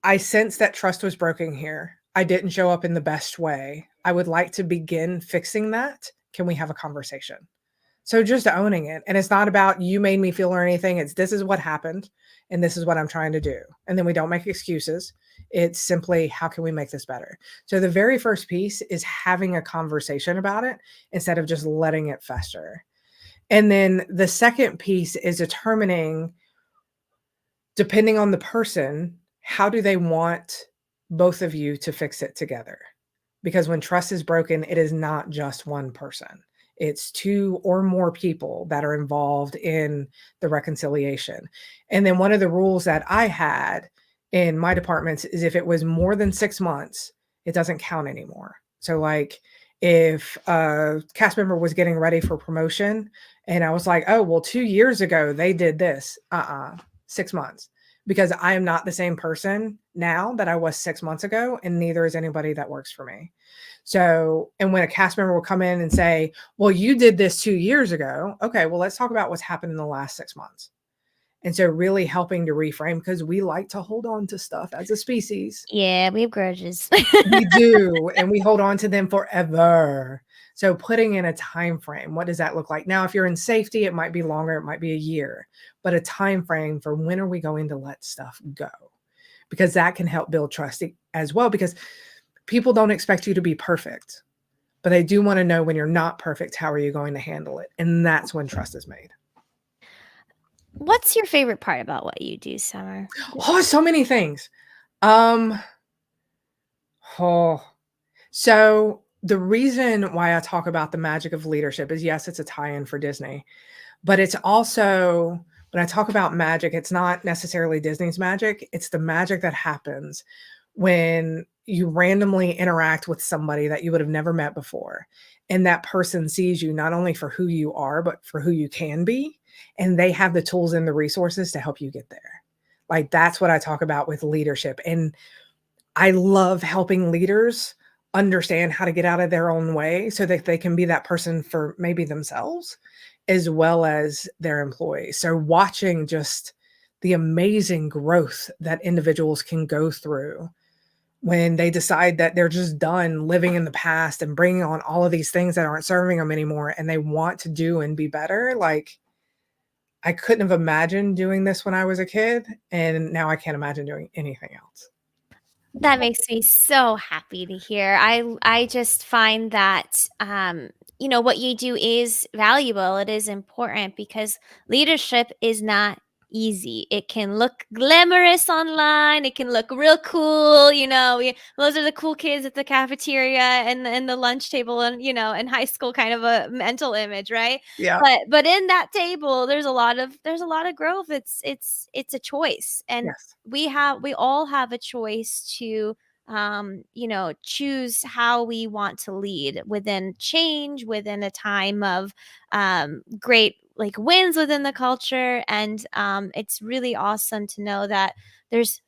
[SPEAKER 2] I sense that trust was broken here. I didn't show up in the best way. I would like to begin fixing that. Can we have a conversation? So just owning it. And it's not about you made me feel or anything. It's this is what happened and this is what I'm trying to do. And then we don't make excuses. It's simply how can we make this better? So the very first piece is having a conversation about it instead of just letting it fester. And then the second piece is determining, depending on the person, how do they want both of you to fix it together? Because when trust is broken, it is not just one person. It's two or more people that are involved in the reconciliation. And then one of the rules that I had in my departments is if it was more than 6 months, it doesn't count anymore. So, like, if a cast member was getting ready for promotion and I was like, oh, well, 2 years ago they did this, 6 months, because I am not the same person now that I was 6 months ago, and neither is anybody that works for me. So, and when a cast member will come in and say, well, you did this 2 years ago. Okay, well, let's talk about what's happened in the last 6 months. And so, really helping to reframe because we like to hold on to stuff as a species.
[SPEAKER 1] Yeah, we have grudges.
[SPEAKER 2] We do, and we hold on to them forever. So putting in a time frame, what does that look like? Now, if you're in safety, it might be longer, it might be a year, but a time frame for when are we going to let stuff go? Because that can help build trust as well, because people don't expect you to be perfect, but they do want to know when you're not perfect, how are you going to handle it? And that's when trust is made.
[SPEAKER 1] What's your favorite part about what you do, Summer?
[SPEAKER 2] Oh, so many things. Um, oh, so the reason why I talk about the magic of leadership is yes, it's a tie-in for Disney, but it's also when I talk about magic, it's not necessarily Disney's magic. It's the magic that happens when you randomly interact with somebody that you would have never met before. And that person sees you not only for who you are, but for who you can be. And they have the tools and the resources to help you get there. Like that's what I talk about with leadership. And I love helping leaders understand how to get out of their own way so that they can be that person for maybe themselves as well as their employees. So watching just the amazing growth that individuals can go through when they decide that they're just done living in the past and bringing on all of these things that aren't serving them anymore and they want to do and be better. Like I couldn't have imagined doing this when I was a kid, and now I can't imagine doing anything else.
[SPEAKER 1] That makes me so happy to hear. I just find that what you do is valuable. It is important because leadership is not easy. It can look glamorous online. It can look real cool. Those are the cool kids at the cafeteria and the lunch table, and in high school, kind of a mental image, right?
[SPEAKER 2] Yeah.
[SPEAKER 1] But in that table, there's a lot of growth. It's a choice, and
[SPEAKER 2] Yes.
[SPEAKER 1] we all have a choice to choose how we want to lead within change, within a time of great like wins within the culture. And it's really awesome to know that there's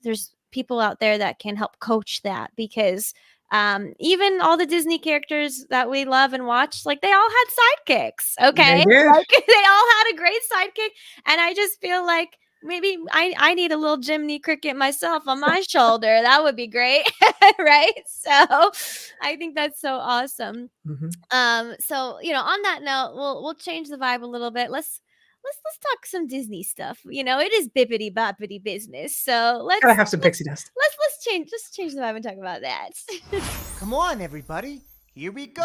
[SPEAKER 1] people out there that can help coach that, because even all the Disney characters that we love and watch, like, they all had sidekicks.
[SPEAKER 2] They
[SPEAKER 1] Okay.
[SPEAKER 2] did.
[SPEAKER 1] Like, they all had a great sidekick. And I just feel like maybe I need a little Jiminy Cricket myself on my shoulder. That would be great. Right? So I think that's so awesome.
[SPEAKER 2] Mhm.
[SPEAKER 1] So on that note, we'll change the vibe a little bit. let's talk some Disney stuff. It is Bippity Boppity Business. So
[SPEAKER 2] Gotta
[SPEAKER 1] let's
[SPEAKER 2] have some
[SPEAKER 1] let's
[SPEAKER 2] pixie dust.
[SPEAKER 1] let's change the vibe and talk about that.
[SPEAKER 3] Come on, everybody. Here we go.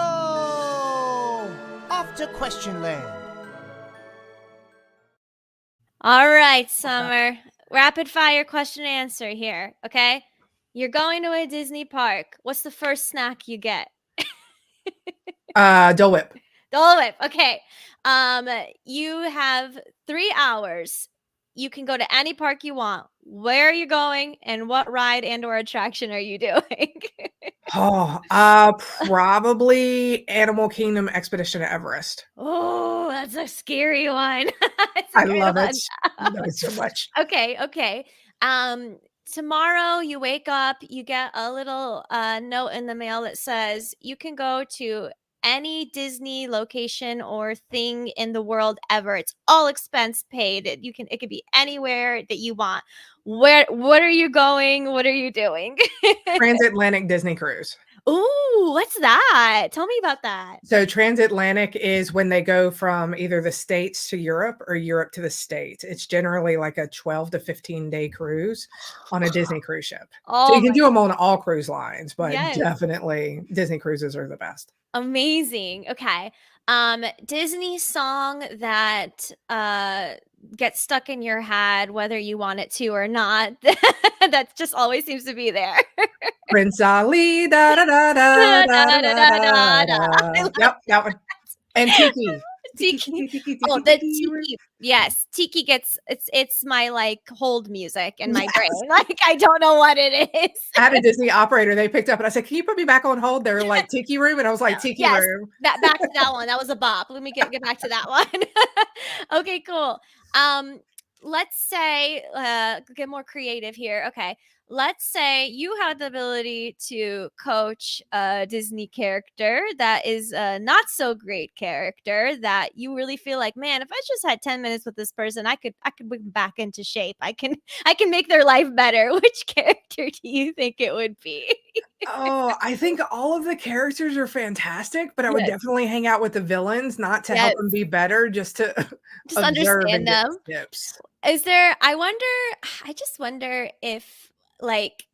[SPEAKER 3] Off to Question Land.
[SPEAKER 1] All right,
[SPEAKER 2] Okay.
[SPEAKER 1] Summer. Rapid fire question and answer here. Okay, you're going to a Disney park. What's the first snack you get?
[SPEAKER 2] Dole Whip.
[SPEAKER 1] Dole Whip. Okay. You have 3 hours. You can go to any park you want. Where are you going, and what ride and/or attraction are you doing?
[SPEAKER 2] Oh, probably Animal Kingdom Expedition to Everest.
[SPEAKER 1] Oh, that's a scary one. It's a
[SPEAKER 2] I
[SPEAKER 1] good
[SPEAKER 2] love it.
[SPEAKER 1] one.
[SPEAKER 2] Love it so much.
[SPEAKER 1] Okay. Um, Tomorrow you wake up, you get a little note in the mail that says you can go to any Disney location or thing in the world ever. It's all expense paid. It could be anywhere that you want. What are you going? What are you doing?
[SPEAKER 2] Transatlantic Disney cruise.
[SPEAKER 1] Ooh, what's that? Tell me about that.
[SPEAKER 2] So transatlantic is when they go from either the States to Europe or Europe to the States. It's generally like a 12 to 15-day cruise on a Disney cruise ship. So
[SPEAKER 1] Oh
[SPEAKER 2] you can
[SPEAKER 1] my
[SPEAKER 2] do them on all cruise lines, but
[SPEAKER 1] yes.
[SPEAKER 2] definitely Disney cruises are the best.
[SPEAKER 1] Amazing. Okay. Disney song that gets stuck in your head whether you want it to or not. That just always seems to be there.
[SPEAKER 2] Prince Ali, da da da da
[SPEAKER 1] Da,
[SPEAKER 2] da
[SPEAKER 1] da, da, da,
[SPEAKER 2] da
[SPEAKER 1] da,
[SPEAKER 2] da
[SPEAKER 1] da. I
[SPEAKER 2] da.
[SPEAKER 1] love
[SPEAKER 2] Yep, that one. And Tiki. Tiki,
[SPEAKER 1] Tiki.
[SPEAKER 2] Tiki, Tiki,
[SPEAKER 1] Oh,
[SPEAKER 2] Tiki,
[SPEAKER 1] the
[SPEAKER 2] Tiki.
[SPEAKER 1] Tiki. Yes, Tiki gets it's my like hold music in my brain.
[SPEAKER 2] Yes.
[SPEAKER 1] Like I don't know what it is.
[SPEAKER 2] I had a Disney operator. They picked up and I said, "Can you put me back on hold?" They were like, "Tiki Room," and I was like, "Tiki
[SPEAKER 1] Yes,
[SPEAKER 2] Room."
[SPEAKER 1] that back to that one. That was a bop. Let me get back to that one. Okay, cool. Um, let's say get more creative here. Okay. Let's say you have the ability to coach a Disney character that is a not so great character that you really feel like, man, if I just had 10 minutes with this person, I could whip them back into shape. I can make their life better. Which character do you think it would be?
[SPEAKER 2] Oh, I think all of the characters are fantastic, but I would
[SPEAKER 1] Yes.
[SPEAKER 2] definitely hang out with the villains, not to help
[SPEAKER 1] Yes.
[SPEAKER 2] them be better, just to
[SPEAKER 1] Just
[SPEAKER 2] observe and
[SPEAKER 1] understand
[SPEAKER 2] get
[SPEAKER 1] them.
[SPEAKER 2] tips.
[SPEAKER 1] Is there I just wonder if, like,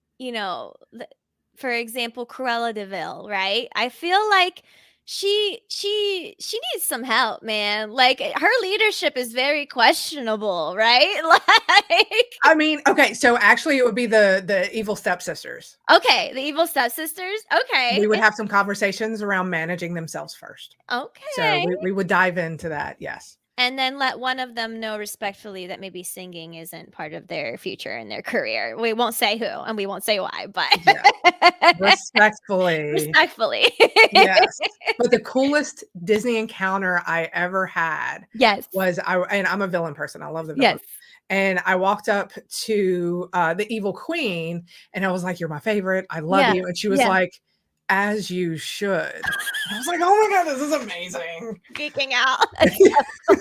[SPEAKER 1] for example, Cruella de Vil, right? I feel like she needs some help, man. Like, her leadership is very questionable, right? Like
[SPEAKER 2] I mean, okay, so actually it would be the evil stepsisters.
[SPEAKER 1] okay, the evil stepsisters. Okay.
[SPEAKER 2] We would have some conversations around managing themselves first. So
[SPEAKER 1] Okay.
[SPEAKER 2] we would dive into that, yes.
[SPEAKER 1] And then let one of them know respectfully that maybe singing isn't part of their future and their career. We won't say who and we won't say why, but
[SPEAKER 2] Yeah, respectfully.
[SPEAKER 1] respectfully.
[SPEAKER 2] Yes. But the coolest Disney encounter I ever had
[SPEAKER 1] Yes.
[SPEAKER 2] was and I'm a villain person, I love the villain.
[SPEAKER 1] Yes.
[SPEAKER 2] And I walked up to, the evil queen, and I was like, "You're my favorite, I love
[SPEAKER 1] Yeah.
[SPEAKER 2] you," and she was
[SPEAKER 1] Yeah.
[SPEAKER 2] like, "As you should." I was like, "Oh my god, this is amazing."
[SPEAKER 1] Geeking out. That's so cool.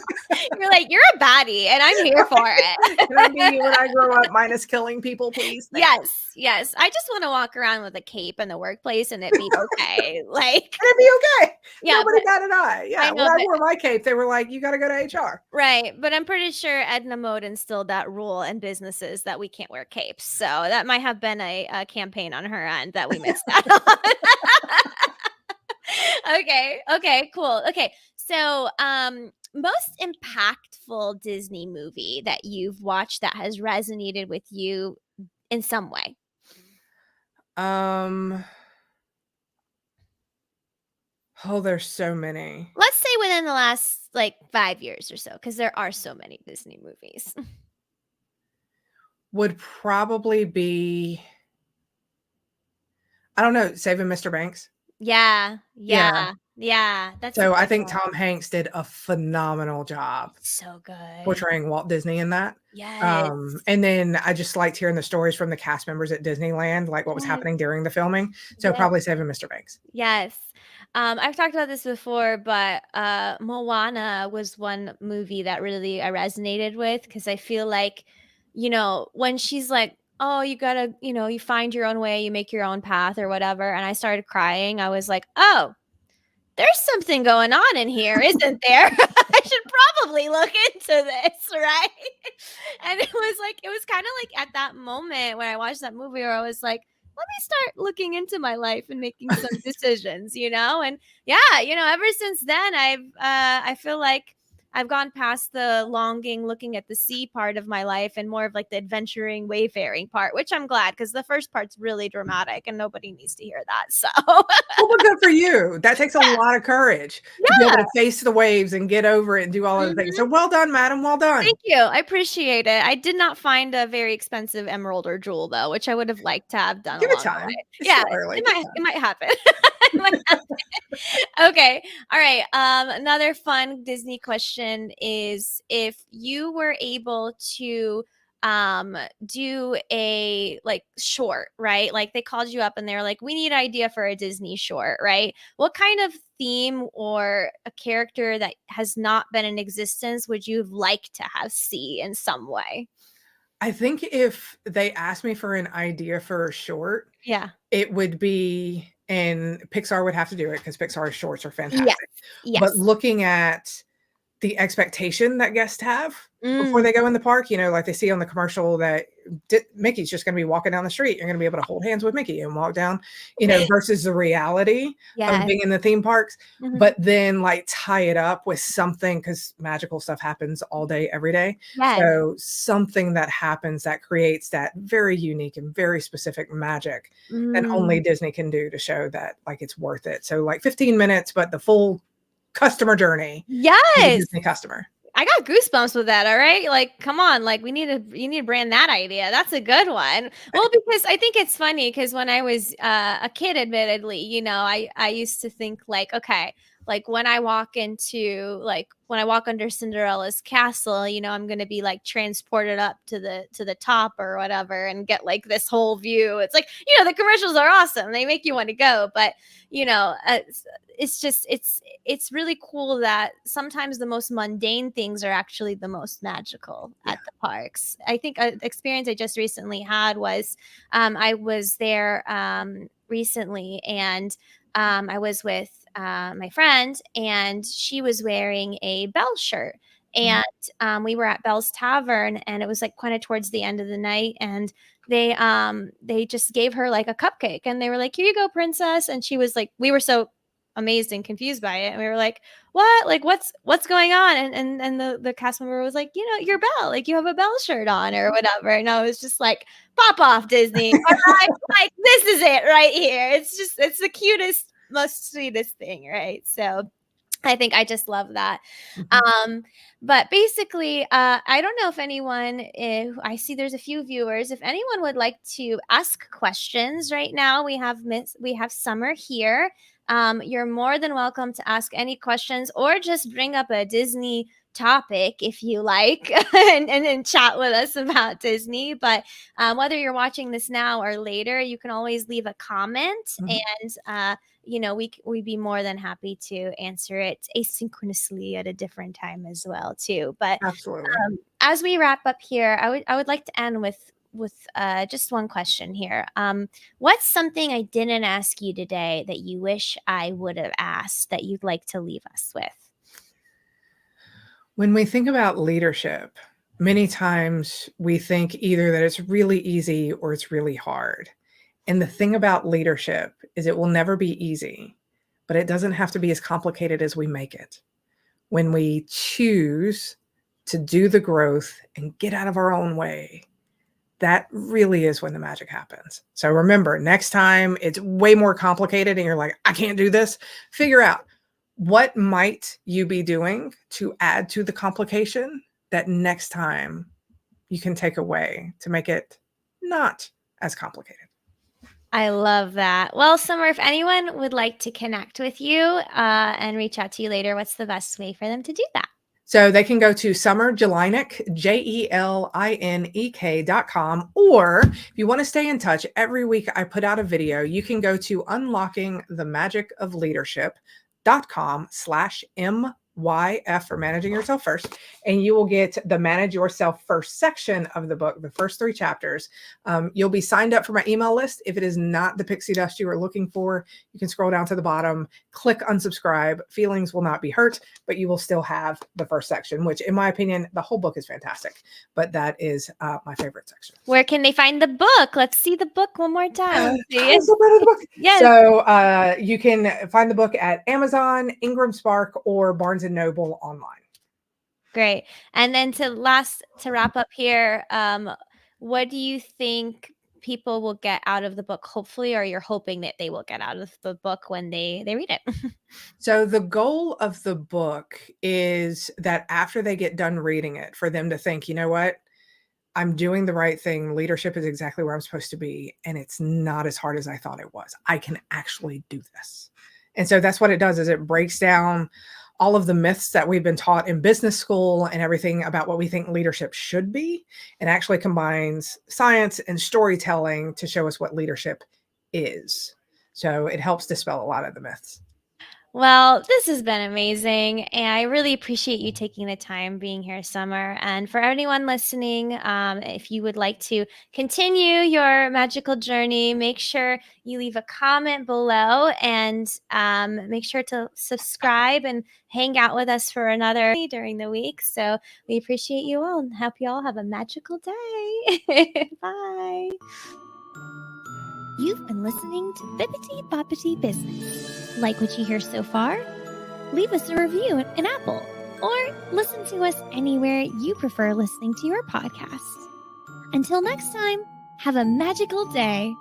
[SPEAKER 1] You're like, "You're a baddie, and I'm here for it."
[SPEAKER 2] "Can I be you when I grow up minus killing people, please? Thank you."
[SPEAKER 1] Yes, yes. I just wanna walk around with a cape in the workplace and it be okay. Like,
[SPEAKER 2] And it'd be okay.
[SPEAKER 1] yeah,
[SPEAKER 2] Nobody
[SPEAKER 1] but
[SPEAKER 2] got an eye.
[SPEAKER 1] I
[SPEAKER 2] Yeah, when
[SPEAKER 1] know,
[SPEAKER 2] I
[SPEAKER 1] but
[SPEAKER 2] wore my cape, they were like, "You gotta go to HR."
[SPEAKER 1] right, but I'm pretty sure Edna Mode instilled that rule in businesses that we can't wear capes, so that might have been a campaign on her end that we missed out on. Okay, cool. Okay, so, most impactful Disney movie that you've watched that has resonated with you in some way?
[SPEAKER 2] Um, oh, there's so many.
[SPEAKER 1] Let's say within the last, like, 5 years or so, because there are so many Disney movies.
[SPEAKER 2] Would probably be, I don't know, Saving Mr. Banks?
[SPEAKER 1] Yeah,
[SPEAKER 2] Yeah.
[SPEAKER 1] yeah, that's a
[SPEAKER 2] So I
[SPEAKER 1] good
[SPEAKER 2] think
[SPEAKER 1] one.
[SPEAKER 2] Tom Hanks did a phenomenal job
[SPEAKER 1] So good.
[SPEAKER 2] portraying Walt Disney in that.
[SPEAKER 1] Yes.
[SPEAKER 2] And then I just liked hearing the stories from the cast members at Disneyland, like what was
[SPEAKER 1] Yes,
[SPEAKER 2] happening during the filming. So
[SPEAKER 1] yes.
[SPEAKER 2] probably Saving Mr. Banks.
[SPEAKER 1] Yes. I've talked about this before, but Moana was one movie that really I resonated with because I feel like, when she's like, "Oh, you gotta, you find your own way, you make your own path or whatever," and I started crying. I was like, "Oh, there's something going on in here, isn't there? I should probably look into this, right? And it was kind of like at that moment when I watched that movie where I was like, let me start looking into my life and making some decisions, And yeah, ever since then, I feel like I've gone past the longing, looking at the sea part of my life and more of like the adventuring, wayfaring part, which I'm glad because the first part's really dramatic and nobody needs to hear that. So,
[SPEAKER 2] Well, but good for you. That takes a lot of courage to be able
[SPEAKER 1] yeah.
[SPEAKER 2] to face the waves and get over it and do all of the things. So
[SPEAKER 1] Mhm.
[SPEAKER 2] well done, madam. Well done.
[SPEAKER 1] Thank you. I appreciate it. I did not find a very expensive emerald or jewel though, which I would have liked to have done
[SPEAKER 2] Give it
[SPEAKER 1] along the
[SPEAKER 2] time.
[SPEAKER 1] way.
[SPEAKER 2] It's
[SPEAKER 1] Yeah,
[SPEAKER 2] still early.
[SPEAKER 1] it
[SPEAKER 2] Give
[SPEAKER 1] might
[SPEAKER 2] time.
[SPEAKER 1] it might happen. It might happen. Okay. All right. Another fun Disney question is if you were able to do a like short, right? Like they called you up and they're like, we need an idea for a Disney short, right? What kind of theme or a character that has not been in existence would you like to have see in some way?
[SPEAKER 2] I think if they asked me for an idea for a short,
[SPEAKER 1] Yeah.
[SPEAKER 2] it would be, and Pixar would have to do it because Pixar's shorts are
[SPEAKER 1] Yes.
[SPEAKER 2] fantastic. But
[SPEAKER 1] Yes.
[SPEAKER 2] looking at the expectation that guests have before
[SPEAKER 1] Mm,
[SPEAKER 2] they go in the park, like they see on the commercial that Mickey's just going to be walking down the street. You're going to be able to hold hands with Mickey and walk down, versus the reality of
[SPEAKER 1] yes.
[SPEAKER 2] being in the theme parks.
[SPEAKER 1] Mhm.
[SPEAKER 2] But then like tie it up with something because magical stuff happens all day, every day.
[SPEAKER 1] Yes.
[SPEAKER 2] So something that happens that creates that very unique and very specific magic that only
[SPEAKER 1] Mm.
[SPEAKER 2] Disney can do to show that like it's worth it. So like 15 minutes, but the full customer journey of a
[SPEAKER 1] Yes.
[SPEAKER 2] Disney customer.
[SPEAKER 1] I got goosebumps with that, all right? Like, come on, like you need to brand that idea. That's a good one. Well, because I think it's funny because when I was a kid, admittedly, I used to think like, okay, like when I walk under Cinderella's castle, I'm gonna be like transported up to the top or whatever and get like this whole view. It's like, the commercials are awesome. They make you want to go, but it's just it's really cool that sometimes the most mundane things are actually the most magical
[SPEAKER 2] Yeah.
[SPEAKER 1] at the parks. I think an experience I just recently had was I was there recently and I was with my friend and she was wearing a Belle shirt.
[SPEAKER 2] Mhm.
[SPEAKER 1] And we were at Belle's Tavern and it was like kind of towards the end of the night and they just gave her like a cupcake and they were like, here you go, princess. And she was like, we were so amazed and confused by it. And we were like, what? Like what's going on? And the cast member was like, you're Belle, like you have a Belle shirt on or whatever. And I was just like, pop off, Disney. All right, like this is it right here. It's the cutest, most sweetest thing, right? So I think I just love that.
[SPEAKER 2] Mhm.
[SPEAKER 1] But basically, I don't know if anyone, I see there's a few viewers. If anyone would like to ask questions right now, we have Summer here. You're more than welcome to ask any questions or just bring up a Disney topic if you like and chat with us about Disney. But whether you're watching this now or later, you can always leave a comment
[SPEAKER 2] Mhm.
[SPEAKER 1] and we'd be more than happy to answer it asynchronously at a different time as well too. But
[SPEAKER 2] Absolutely.
[SPEAKER 1] as we wrap up here, I would like to end with just one question here. What's something I didn't ask you today that you wish I would have asked that you'd like to leave us with?
[SPEAKER 2] When we think about leadership, many times we think either that it's really easy or it's really hard. And the thing about leadership is it will never be easy, but it doesn't have to be as complicated as we make it. When we choose to do the growth and get out of our own way, that really is when the magic happens. So remember, next time it's way more complicated and you're like, I can't do this, figure out what might you be doing to add to the complication that next time you can take away to make it not as complicated.
[SPEAKER 1] I love that. Well, Summer, if anyone would like to connect with you and reach out to you later, what's the best way for them to do that?
[SPEAKER 2] So they can go to Summer Jelinek, Jelinek.com. Or if you want to stay in touch, every week I put out a video. You can go to unlockingthemagicofleadership.com/M YF for Managing Yourself First, and you will get the Manage Yourself First section of the book, the first 3 chapters. You'll be signed up for my email list. If it is not the pixie dust you are looking for, you can scroll down to the bottom, click unsubscribe. Feelings will not be hurt, but you will still have the first section, which in my opinion, the whole book is fantastic, but that is my favorite section.
[SPEAKER 1] Where can they find the book? Let's see the book one more time. Let's see
[SPEAKER 2] I'm
[SPEAKER 1] it.
[SPEAKER 2] so proud of the book.
[SPEAKER 1] Yes.
[SPEAKER 2] So you can find the book at Amazon, Ingram Spark, or Barnes & Noble online.
[SPEAKER 1] Great. And then to wrap up here, what do you think people will get out of the book, hopefully, or you're hoping that they will get out of the book when they read it?
[SPEAKER 2] So the goal of the book is that after they get done reading it, for them to think, you know what? I'm doing the right thing. Leadership is exactly where I'm supposed to be. And it's not as hard as I thought it was. I can actually do this. And so that's what it does, is it breaks down all of the myths that we've been taught in business school and everything about what we think leadership should be, and actually combines science and storytelling to show us what leadership is. So it helps dispel a lot of the myths.
[SPEAKER 1] Well, this has been amazing, and I really appreciate you taking the time being here, Summer. And for anyone listening, if you would like to continue your magical journey, make sure you leave a comment below, and make sure to subscribe and hang out with us for another during the week. So we appreciate you all and hope you all have a magical day. Bye. You've been listening to Bippity Boppity Business. Like what you hear so far? Leave us a review in Apple, or listen to us anywhere you prefer listening to your podcast. Until next time, have a magical day.